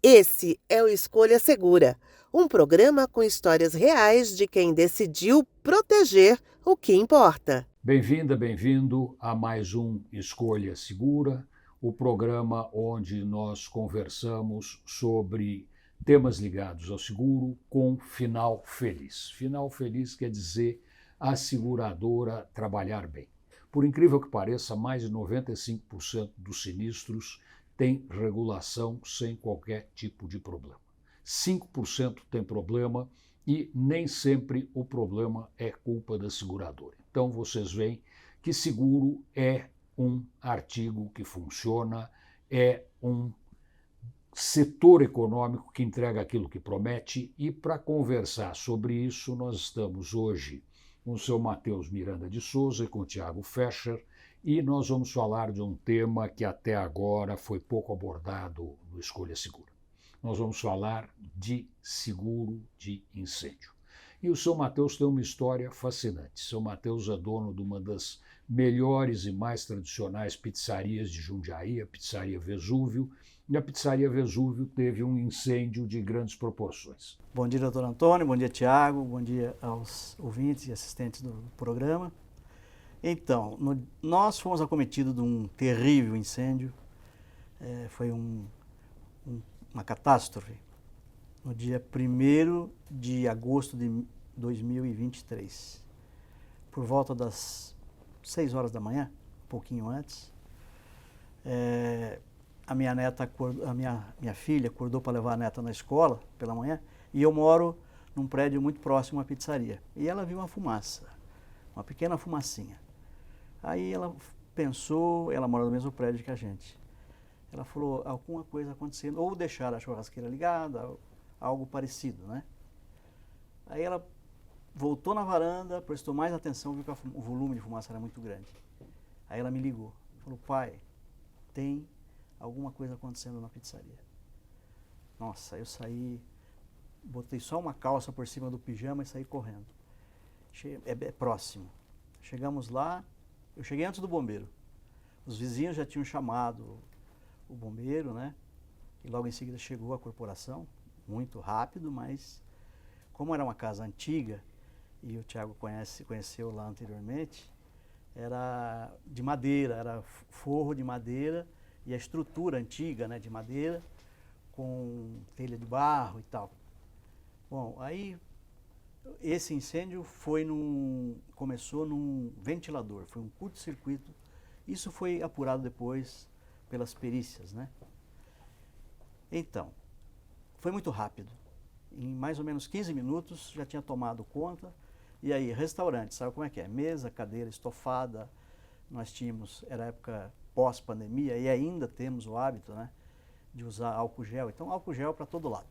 Esse é o Escolha Segura, um programa com histórias reais de quem decidiu proteger o que importa. Bem-vinda, bem-vindo a mais um Escolha Segura, o programa onde nós conversamos sobre temas ligados ao seguro com final feliz. Final feliz quer dizer a seguradora trabalhar bem. Por incrível que pareça, mais de 95% dos sinistros têm regulação sem qualquer tipo de problema. 5% tem problema e nem sempre o problema é culpa da seguradora. Então vocês veem que seguro é um artigo que funciona, é um setor econômico que entrega aquilo que promete, e para conversar sobre isso nós estamos hoje com o seu Matheus Miranda de Souza e com o Tiago Fescher, e nós vamos falar de um tema que até agora foi pouco abordado no Escolha Segura. Nós vamos falar de seguro de incêndio. E o seu Matheus tem uma história fascinante. Seu Matheus é dono de uma das melhores e mais tradicionais pizzarias de Jundiaí, a Pizzaria Vesúvio, e a Pizzaria Vesúvio teve um incêndio de grandes proporções. Bom dia, doutor Antônio, bom dia, Tiago, bom dia aos ouvintes e assistentes do programa. Então, nós fomos acometidos de um terrível incêndio, foi uma catástrofe, no dia 1º de agosto de 2023, por volta das 6 horas da manhã, um pouquinho antes. A minha filha acordou para levar a neta na escola pela manhã, e eu moro num prédio muito próximo à pizzaria. E ela viu uma fumaça, uma pequena fumacinha. Aí ela pensou, ela mora no mesmo prédio que a gente. Ela falou, alguma coisa acontecendo, ou deixaram a churrasqueira ligada, algo parecido, né? Aí ela voltou na varanda, prestou mais atenção, viu que o volume de fumaça era muito grande. Aí ela me ligou, falou, pai, tem alguma coisa acontecendo na pizzaria. Nossa, eu saí, botei só uma calça por cima do pijama e saí correndo. É próximo. Chegamos lá, eu cheguei antes do bombeiro. Os vizinhos já tinham chamado o bombeiro, né? E logo em seguida chegou a corporação, muito rápido, mas como era uma casa antiga, e o Tiago conheceu lá anteriormente, era de madeira, era forro de madeira, e a estrutura antiga, né, de madeira, com telha de barro e tal. Bom, aí esse incêndio começou num ventilador, foi um curto-circuito. Isso foi apurado depois pelas perícias, né? Então, foi muito rápido. Em mais ou menos 15 minutos já tinha tomado conta. E aí, restaurante, sabe como é que é? Mesa, cadeira, estofada. Nós tínhamos, era época pós-pandemia, e ainda temos o hábito, né, de usar álcool gel. Então, álcool gel para todo lado,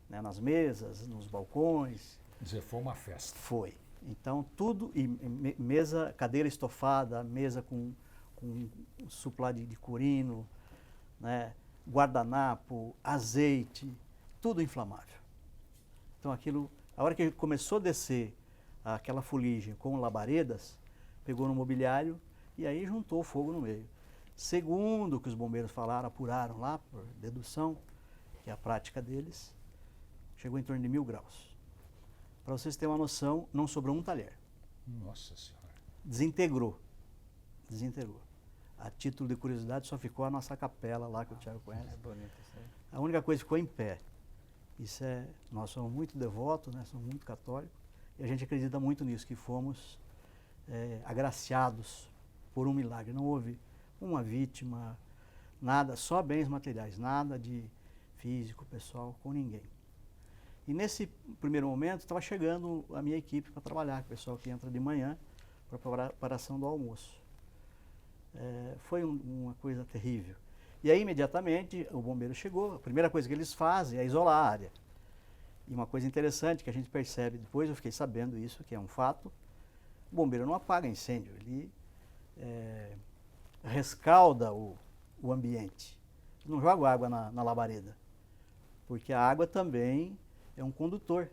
né, nas mesas, nos balcões. Quer dizer, foi uma festa. Foi. Então, tudo, e mesa, cadeira estofada, mesa com suplá de corino, né, guardanapo, azeite, tudo inflamável. Então, aquilo, a hora que começou a descer aquela fuligem com labaredas, pegou no mobiliário e aí juntou o fogo no meio. Segundo o que os bombeiros falaram, apuraram lá, por dedução, que é a prática deles, chegou em torno de 1000 graus. Para vocês terem uma noção, não sobrou um talher. Nossa Senhora. Desintegrou. A título de curiosidade, só ficou a nossa capela lá, que o Tiago conhece. É bonito isso aí. A única coisa que ficou em pé. Nós somos muito devotos, né? Somos muito católicos, e a gente acredita muito nisso, que fomos agraciados por um milagre. Não houve uma vítima, nada, só bens materiais, nada de físico, pessoal, com ninguém. E nesse primeiro momento estava chegando a minha equipe para trabalhar, o pessoal que entra de manhã para a preparação do almoço. Foi uma coisa terrível. E aí, imediatamente, o bombeiro chegou, a primeira coisa que eles fazem é isolar a área. E uma coisa interessante que a gente percebe depois, eu fiquei sabendo isso, que é um fato, o bombeiro não apaga incêndio, ele rescalda o ambiente. Não joga água na labareda, porque a água também é um condutor,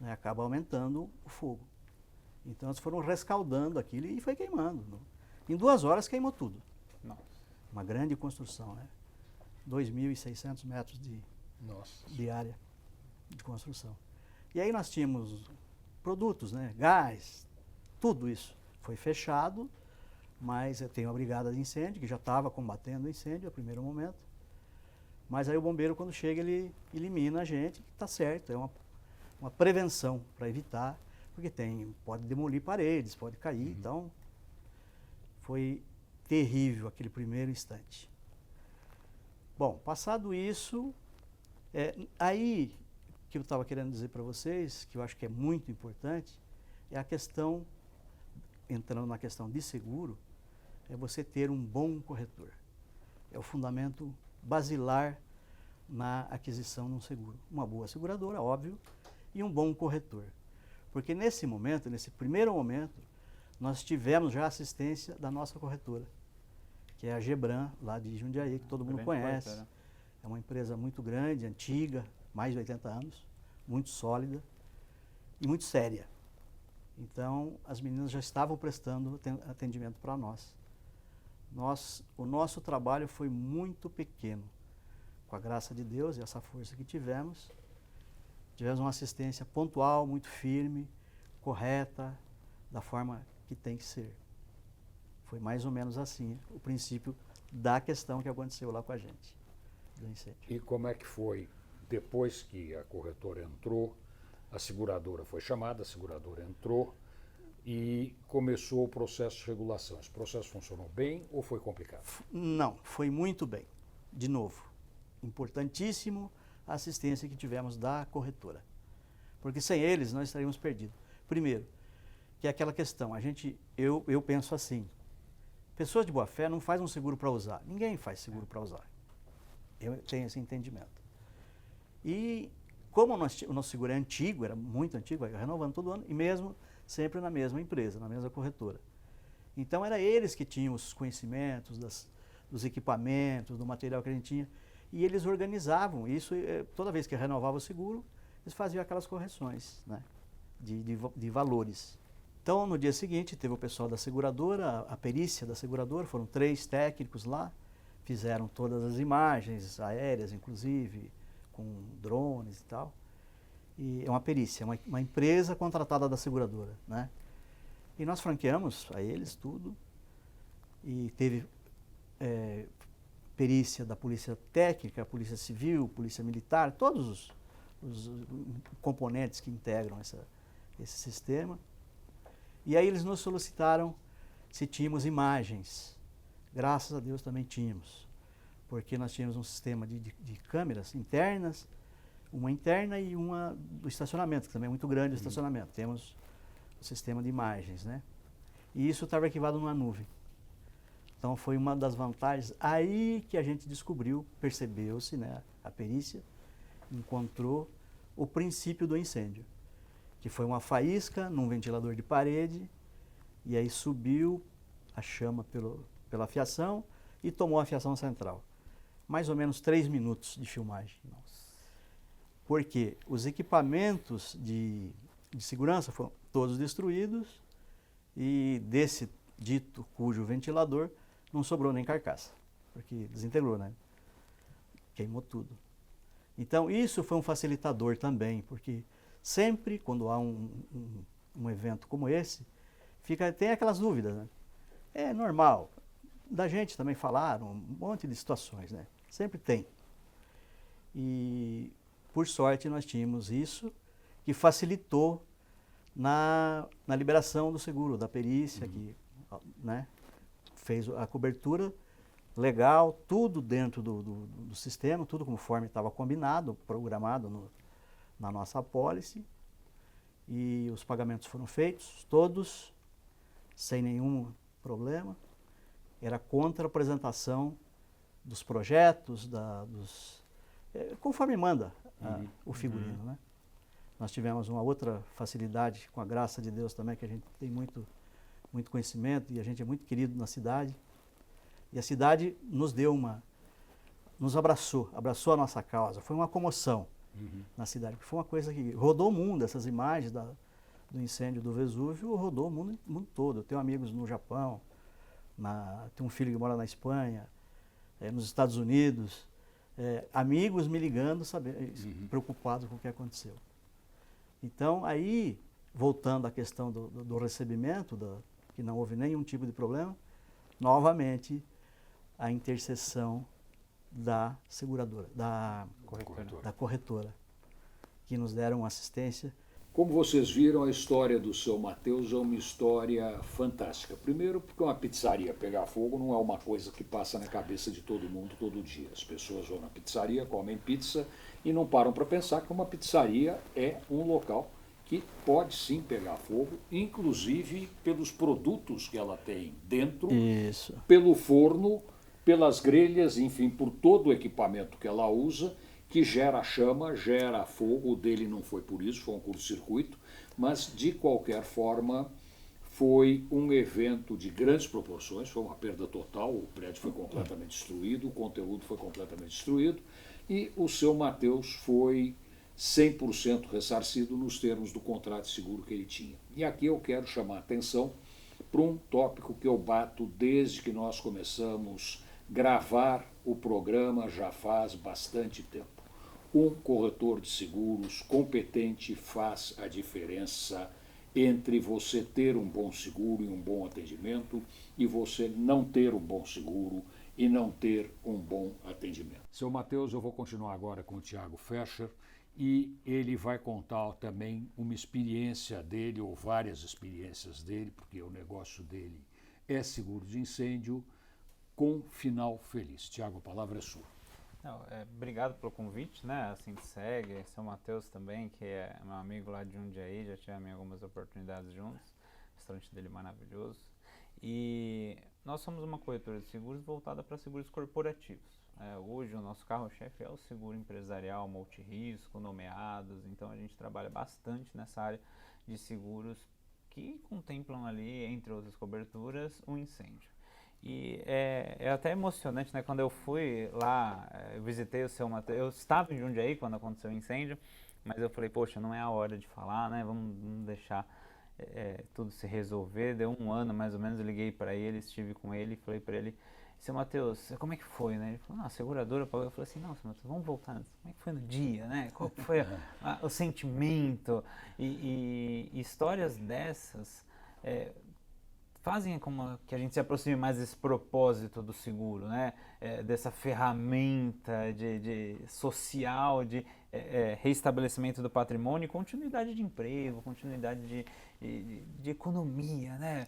né, acaba aumentando o fogo. Então eles foram rescaldando aquilo e foi queimando. Em 2 horas queimou tudo. Nossa. Uma grande construção, né? 2.600 metros Nossa. diária de construção. E aí nós tínhamos produtos, né, gás, tudo isso. Foi fechado, mas eu tenho a brigada de incêndio, que já estava combatendo o incêndio no primeiro momento. Mas aí o bombeiro, quando chega, ele elimina a gente, está certo, é uma prevenção para evitar, porque pode demolir paredes, pode cair, então foi terrível aquele primeiro instante. Bom, passado isso, aí que eu estava querendo dizer para vocês, que eu acho que é muito importante, é a questão, entrando na questão de seguro, é você ter um bom corretor. É o fundamento basilar na aquisição de um seguro. Uma boa seguradora, óbvio, e um bom corretor. Porque nesse momento, nesse primeiro momento, nós tivemos já a assistência da nossa corretora, que é a Gebran, lá de Jundiaí, que todo mundo conhece. Corretora. É uma empresa muito grande, antiga, mais de 80 anos, muito sólida e muito séria. Então, as meninas já estavam prestando atendimento para nós. O nosso trabalho foi muito pequeno. Com a graça de Deus e essa força que tivemos uma assistência pontual, muito firme, correta, da forma que tem que ser. Foi mais ou menos assim o princípio da questão que aconteceu lá com a gente, do incêndio. E como é que foi, depois que a corretora entrou, a seguradora foi chamada, a seguradora entrou e começou o processo de regulação? Esse processo funcionou bem ou foi complicado? Não, foi muito bem. De novo, importantíssimo a assistência que tivemos da corretora. Porque sem eles nós estaríamos perdidos. Primeiro, que é aquela questão, eu penso assim, pessoas de boa fé não fazem um seguro para usar. Ninguém faz seguro para usar. Eu tenho esse entendimento. E como o nosso seguro é antigo, era muito antigo, vai renovando todo ano, e mesmo sempre na mesma empresa, na mesma corretora. Então, era eles que tinham os conhecimentos dos equipamentos, do material que a gente tinha, e eles organizavam isso. Toda vez que renovava o seguro, eles faziam aquelas correções, né, de valores. Então, no dia seguinte, teve o pessoal da seguradora, a perícia da seguradora, foram 3 técnicos lá, fizeram todas as imagens aéreas, inclusive, com drones e tal. E é uma perícia, uma empresa contratada da seguradora, né? E nós franqueamos a eles tudo, e teve perícia da polícia técnica, polícia civil, polícia militar, todos os componentes que integram esse sistema. E aí eles nos solicitaram se tínhamos imagens. Graças a Deus também tínhamos, porque nós tínhamos um sistema de câmeras internas, uma interna e uma do estacionamento, que também é muito grande o estacionamento. Temos o sistema de imagens, né? E isso estava arquivado numa nuvem. Então foi uma das vantagens. Aí que a gente descobriu, percebeu-se, né, a perícia encontrou o princípio do incêndio, que foi uma faísca num ventilador de parede, e aí subiu a chama pela fiação e tomou a fiação central. Mais ou menos 3 minutos de filmagem. Nossa. Porque os equipamentos de segurança foram todos destruídos, e desse dito cujo ventilador não sobrou nem carcaça, porque desintegrou, né? Queimou tudo. Então isso foi um facilitador também, porque sempre quando há um evento como esse, tem aquelas dúvidas, né? É normal. Da gente também falaram um monte de situações, né? Sempre tem. E por sorte nós tínhamos isso, que facilitou na liberação do seguro, da perícia, que, né, fez a cobertura legal, tudo dentro do sistema, tudo conforme estava combinado, programado na nossa apólice. E os pagamentos foram feitos, todos, sem nenhum problema. Era contra a apresentação dos projetos, conforme manda o figurino, né? Nós tivemos uma outra facilidade, com a graça de Deus também, que a gente tem muito conhecimento, e a gente é muito querido na cidade. E a cidade nos abraçou a nossa causa. Foi uma comoção na cidade, porque foi uma coisa que rodou o mundo. Essas imagens do incêndio do Vesúvio rodou o mundo todo. Eu tenho amigos no Japão, tenho um filho que mora na Espanha, nos Estados Unidos, amigos me ligando, preocupados com o que aconteceu. Então, aí, voltando à questão do recebimento, que não houve nenhum tipo de problema, novamente a intercessão da seguradora, da corretora, que nos deram assistência. Como vocês viram, a história do seu Mateus é uma história fantástica. Primeiro, porque uma pizzaria pegar fogo não é uma coisa que passa na cabeça de todo mundo todo dia. As pessoas vão na pizzaria, comem pizza e não param para pensar que uma pizzaria é um local que pode sim pegar fogo, inclusive pelos produtos que ela tem dentro, Isso. pelo forno, pelas grelhas, enfim, por todo o equipamento que ela usa, que gera chama, gera fogo. O dele não foi por isso, foi um curto-circuito, mas de qualquer forma foi um evento de grandes proporções, foi uma perda total, o prédio foi completamente destruído, o conteúdo foi completamente destruído e o seu Mateus foi 100% ressarcido nos termos do contrato de seguro que ele tinha. E aqui eu quero chamar a atenção para um tópico que eu bato desde que nós começamos a gravar o programa já faz bastante tempo. Um corretor de seguros competente faz a diferença entre você ter um bom seguro e um bom atendimento e você não ter um bom seguro e não ter um bom atendimento. Seu Mateus, eu vou continuar agora com o Tiago Fecher e ele vai contar também uma experiência dele, ou várias experiências dele, porque o negócio dele é seguro de incêndio, com final feliz. Tiago, a palavra é sua. Obrigado pelo convite, né? Assim segue, seu Mateus também, que é meu amigo lá de Jundiaí, já tivemos algumas oportunidades juntos, o restaurante dele maravilhoso. E nós somos uma corretora de seguros voltada para seguros corporativos. Hoje o nosso carro-chefe é o seguro empresarial multirrisco, nomeados, então a gente trabalha bastante nessa área de seguros que contemplam ali, entre outras coberturas, o incêndio. E é até emocionante, né? Quando eu fui lá, eu visitei o seu Mateus, eu estava em Jundiaí quando aconteceu o incêndio, mas eu falei, poxa, não é a hora de falar, né? Vamos deixar tudo se resolver. Deu um ano mais ou menos, eu liguei para ele, estive com ele e falei para ele, seu Mateus, como é que foi, né? Ele falou, não, a seguradora pagou. Eu falei assim, não, seu Mateus, vamos voltar antes. Como é que foi no dia, né? Qual foi o sentimento? E histórias dessas fazem como que a gente se aproxime mais desse propósito do seguro, né? Dessa ferramenta de social, de reestabelecimento do patrimônio e continuidade de emprego, continuidade de economia, né?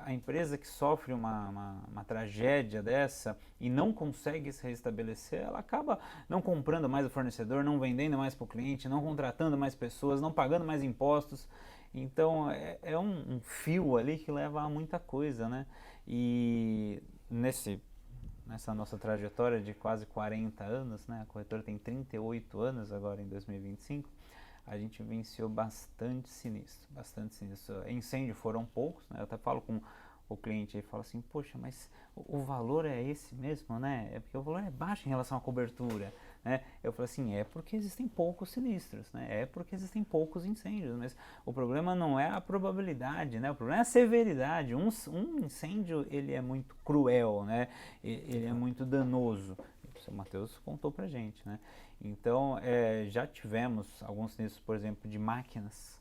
A empresa que sofre uma tragédia dessa e não consegue se restabelecer, ela acaba não comprando mais o fornecedor, não vendendo mais para o cliente, não contratando mais pessoas, não pagando mais impostos. Então é um fio ali que leva a muita coisa, né? E nessa nossa trajetória de quase 40 anos, né? A corretora tem 38 anos agora em 2025, a gente venceu bastante sinistro, bastante sinistro. Incêndio foram poucos, né? Eu até falo com o cliente e fala assim, poxa, mas o valor é esse mesmo, né? É porque o valor é baixo em relação à cobertura, né? Eu falo assim, é porque existem poucos sinistros, né? É porque existem poucos incêndios, mas o problema não é a probabilidade, né? O problema é a severidade. Um incêndio, ele é muito cruel, né? Ele é muito danoso. O seu Mateus contou pra gente, né? Então, já tivemos alguns sinistros, por exemplo, de máquinas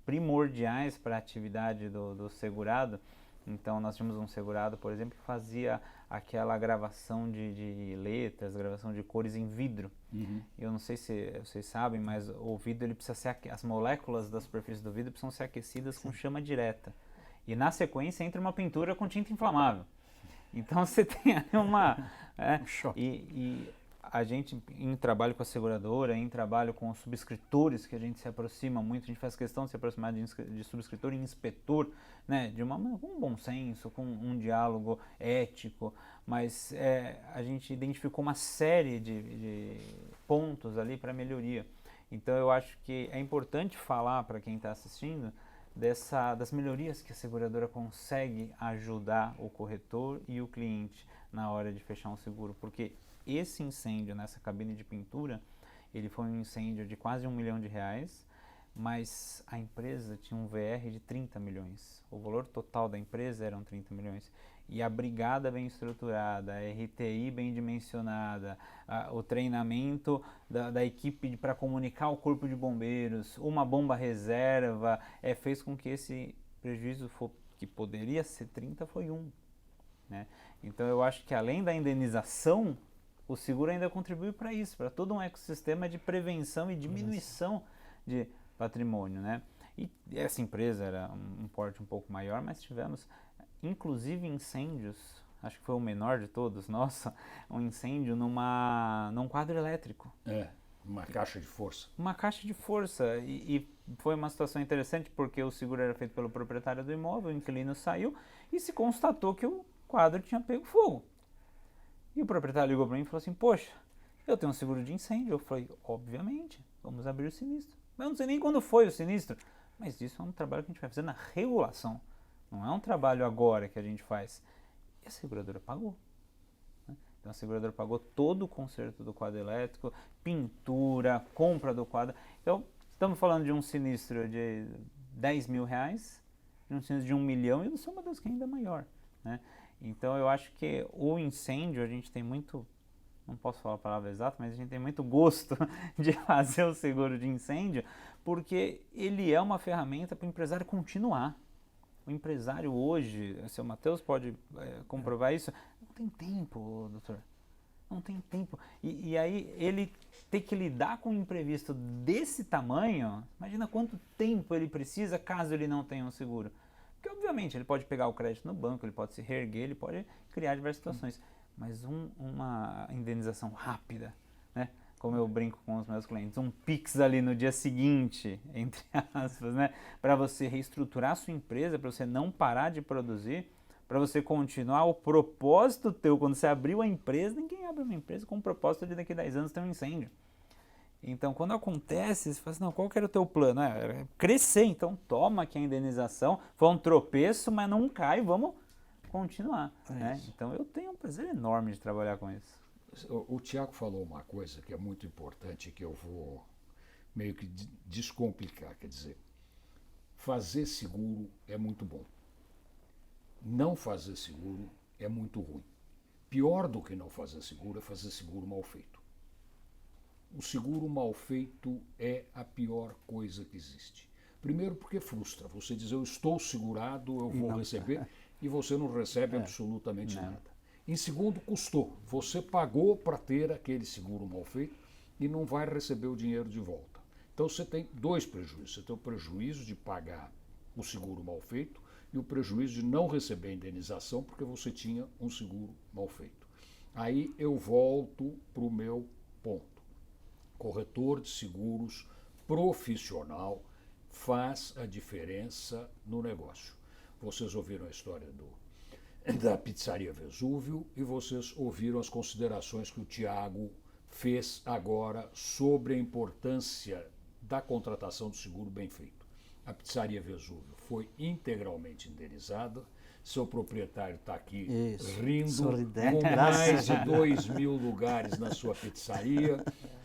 primordiais para a atividade do segurado. Então nós tínhamos um segurado, por exemplo, que fazia aquela gravação de letras, gravação de cores em vidro. Uhum. Eu não sei se vocês sabem, mas o vidro ele precisa ser as moléculas da superfície do vidro precisam ser aquecidas com chama direta. E na sequência entra uma pintura com tinta inflamável. Então você tem aí um choque. E a gente, em trabalho com a seguradora, em trabalho com os subscritores, que a gente se aproxima muito, a gente faz questão de se aproximar de subscritor e inspetor, né, com um bom senso, com um diálogo ético, mas a gente identificou uma série de pontos ali para melhoria. Então eu acho que é importante falar para quem está assistindo das melhorias que a seguradora consegue ajudar o corretor e o cliente na hora de fechar um seguro, porque esse incêndio nessa cabine de pintura, ele foi um incêndio de quase R$1 milhão, mas a empresa tinha um VR de 30 milhões. O valor total da empresa eram 30 milhões. e a brigada bem estruturada, a RTI bem dimensionada, o treinamento da equipe para comunicar o corpo de bombeiros, uma bomba reserva, fez com que esse prejuízo que poderia ser 30 foi 1. Né? Então eu acho que além da indenização, o seguro ainda contribui para isso, para todo um ecossistema de prevenção e diminuição de patrimônio. Né? E essa empresa era um porte um pouco maior, mas tivemos inclusive incêndios, acho que foi o menor de todos, nossa, um incêndio num quadro elétrico. Uma caixa de força. Uma caixa de força, e foi uma situação interessante porque o seguro era feito pelo proprietário do imóvel, o inquilino saiu e se constatou que o quadro tinha pego fogo. E o proprietário ligou para mim e falou assim, poxa, eu tenho um seguro de incêndio. Eu falei, obviamente, vamos abrir o sinistro. Mas eu não sei nem quando foi o sinistro, mas isso é um trabalho que a gente vai fazer na regulação. Não é um trabalho agora que a gente faz. E a seguradora pagou. Né? Então a seguradora pagou todo o conserto do quadro elétrico, pintura, compra do quadro. Então estamos falando de um sinistro de 10 mil reais, de um sinistro de 1 milhão e do Soma Deus que é ainda maior. Né? Então eu acho que o incêndio a gente tem muito, não posso falar a palavra exata, mas a gente tem muito gosto de fazer o seguro de incêndio, porque ele é uma ferramenta para o empresário continuar. O empresário hoje, o seu Matheus pode comprovar isso, não tem tempo, doutor. Não tem tempo. E aí ele tem que lidar com um imprevisto desse tamanho, imagina quanto tempo ele precisa caso ele não tenha um seguro. Porque obviamente ele pode pegar o crédito no banco, ele pode se reerguer, ele pode criar diversas situações. Mas uma indenização rápida, né? Como eu brinco com os meus clientes, um Pix ali no dia seguinte, entre aspas, né? Para você reestruturar a sua empresa, para você não parar de produzir, para você continuar o propósito teu. Quando você abriu a empresa, ninguém abre uma empresa com o propósito de daqui a 10 anos ter um incêndio. Então, quando acontece, você fala assim, não, qual que era o teu plano? É crescer, então toma aqui a indenização, foi um tropeço, mas não cai, vamos continuar. Né? Então, eu tenho um prazer enorme de trabalhar com isso. O Tiago falou uma coisa que é muito importante, que eu vou meio que descomplicar, quer dizer, fazer seguro é muito bom. Não fazer seguro é muito ruim. Pior do que não fazer seguro é fazer seguro mal feito. O seguro mal feito é a pior coisa que existe. Primeiro porque frustra. Você diz, eu estou segurado, eu vou receber, e você não recebe absolutamente nada. Em segundo, custou. Você pagou para ter aquele seguro mal feito e não vai receber o dinheiro de volta. Então você tem 2 prejuízos. Você tem o prejuízo de pagar o seguro mal feito e o prejuízo de não receber a indenização porque você tinha um seguro mal feito. Aí eu volto para o meu ponto. Corretor de seguros profissional faz a diferença no negócio. Vocês ouviram a história da Pizzaria Vesúvio e vocês ouviram as considerações que o Tiago fez agora sobre a importância da contratação do seguro bem feito. A Pizzaria Vesúvio foi integralmente indenizada, seu proprietário está aqui rindo, sorridente, com mais de 2.000 lugares na sua pizzaria,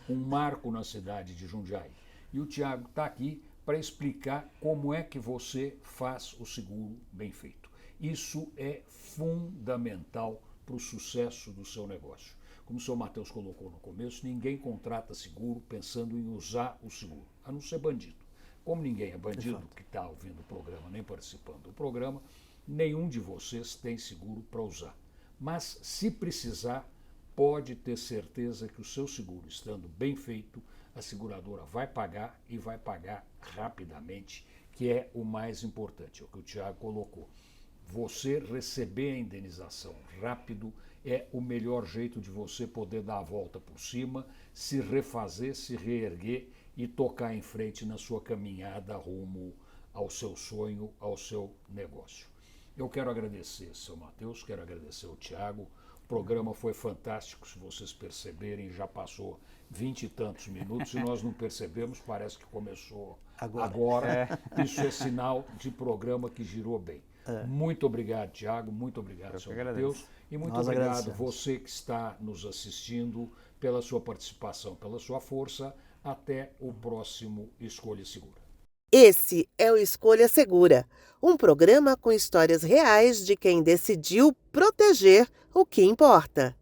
um marco na cidade de Jundiaí. E o Tiago está aqui para explicar como é que você faz o seguro bem feito. Isso é fundamental para o sucesso do seu negócio. Como o seu Matheus colocou no começo, ninguém contrata seguro pensando em usar o seguro, a não ser bandido. Como ninguém é bandido que está ouvindo o programa nem participando do programa, nenhum de vocês tem seguro para usar. Mas, se precisar, pode ter certeza que o seu seguro, estando bem feito, a seguradora vai pagar e vai pagar rapidamente, que é o mais importante, é o que o Tiago colocou. Você receber a indenização rápido é o melhor jeito de você poder dar a volta por cima, se refazer, se reerguer e tocar em frente na sua caminhada rumo ao seu sonho, ao seu negócio. Eu quero agradecer, seu Matheus, quero agradecer ao Tiago. O programa foi fantástico, se vocês perceberem, já passou 20 e tantos minutos e nós não percebemos, parece que começou agora. Isso é sinal de programa que girou bem. Muito obrigado, Tiago, muito obrigado, seu Matheus, e muito obrigado você que está nos assistindo pela sua participação, pela sua força. Até o próximo Escolha Segura. Esse é o Escolha Segura, um programa com histórias reais de quem decidiu proteger o que importa.